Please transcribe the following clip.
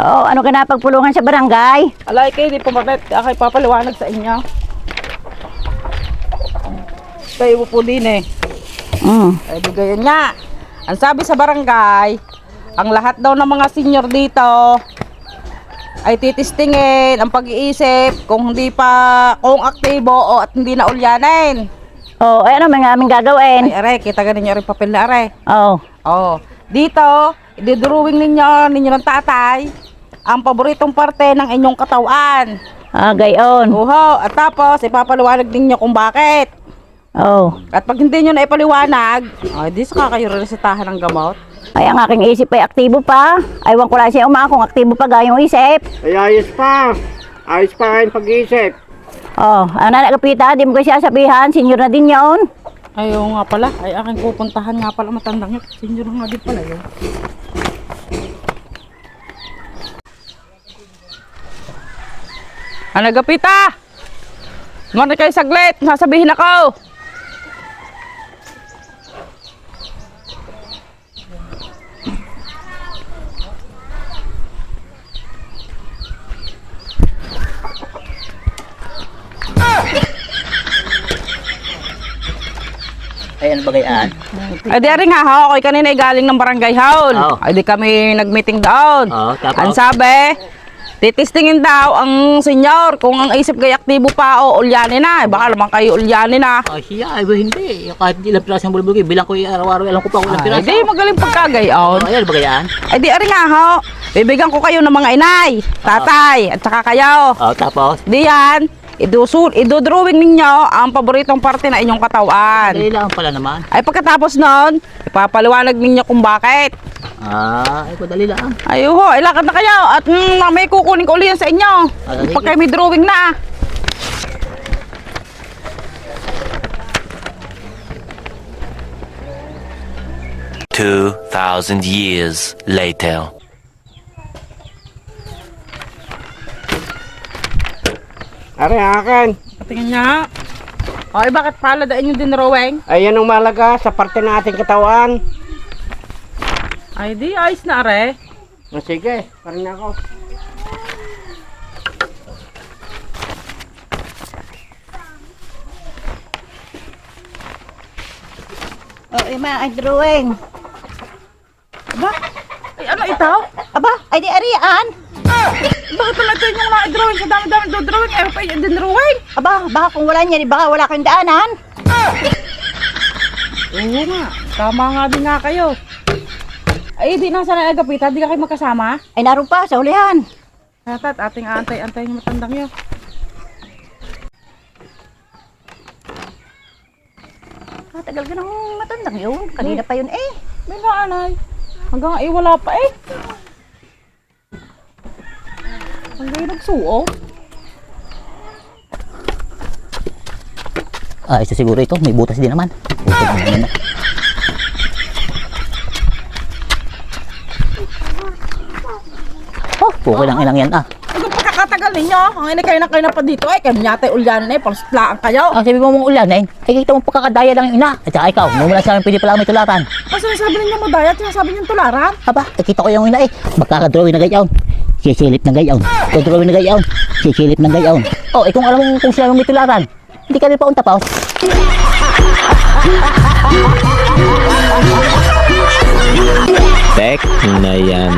Oo, ano ka na pagpulungan sa barangay? Alay kayo, di pumakit. Akay papaliwanag sa inyo. Kayo po din eh. Ay, di gayon nga. Ang sabi sa barangay, ang lahat daw ng mga senior dito ay titistingin ang pag-iisip kung aktibo o at hindi na ulyanin. Oo, ay ano may aming gagawin? Ay, are, kita ganin nyo rin papel na are. Oo. Oh, dito, i-drawing ninyo ng tatay ang paboritong parte ng inyong katawan. Ah, gayon. Uho, at tapos ipapaliwanag ninyo kung bakit. Oo. At pag hindi nyo na ipaliwanag, ay di saka kayo resetahan ng gamot. Ay, ang aking isip ay aktibo pa. Aywan ko lang siya kung aktibo pa gayong isip. Ay, ayos pa. Ayos pa kayo pag-iisip. Oh, ano na kapita, di mo ko siya sabihan, senior na din yun. Ay, oo nga pala. Ay, aking pupuntahan nga pala matandang yun. Senior nga din pala yun. Ano, Gapita? Muna kayo saglit. Sasabihin ako. Ayan bagayaan. Ay, di rin nga, ho. Ako'y kanina ay galing ng barangay hall. Oo. Ay, di kami nag-meeting doon. Oo, tapos? Ang sabi, titistingin daw ang senyor kung ang isip kay aktibo pa o ulyanin na. Baka naman kayo ulyanin na. Ay siya, ay hindi. Kahit ilang piraso ng bulbul, bilang ko araw-araw, alam ko pa kung ilang Ay, piraso. di magaling pagkagayon. Ayan bagayaan. Ay, di rin nga, ho. Bibigyan ko kayo ng mga inay, tatay, at saka kayo. Tapos? Di yan, idodrawing ninyo ang paboritong parte na inyong katawan. Dali lang pala naman. Ay, pagkatapos nun, ipapaliwanag ninyo kung bakit. Ay dali lang. Ayuho, ilakad na kayo at may kukunin ko ulit yan sa inyo. Sige. Pag kayo may drawing na. $2,000 years later. Are, akin. Patingin niya. Ay, bakit pala daan yung dinrawing? Ayan ang malaga sa parte ng ating katawan. Ay, di, ayos na are. O, sige, parang ako. Oh, ima, ay drawing. Aba, ay ano ito? Aba, ay di arian. Bakit naman ito yung mga drawing? Sa dami-dami drawing, ay pa yung dinrawing. Aba, baka kung wala niya, baka wala kang daanan. Oo nga, tama nga din nga kayo. Ay, di nasa na Agapita, di ka kayo magkasama? Ay naroon pa, sa ulihan. Tatat, ating antay-antay yung matandang yun. Tagal ka ng matandang yun. Kanina pa yun eh. May naanay. Hanggang ay wala pa eh. Hanggang yung nagsuo. Isa siguro ito, may butas din naman. Okay lang ilang yan Hanggang pagkakatagal ninyo, ang ina kayo na pa dito ay kayo nyatay ulyanan na eh, pangsutlaan kayo. Sabi mo mong ulanin, kita mo pagkakadaya lang yung ina. At saka ikaw, mo mula sa amin pwede pala may tulatan. Kasi sabi ninyo madayat, sinasabi ninyo tularan. Aba, kita ko yung ina magkakadrawing na gayaon. Sisilip ng gayaon. Drawing na gayaon. Sisilip ng gayaon. Kung alam mo kung sila may tularan, hindi ka rin pa untapaw. Tek na yan.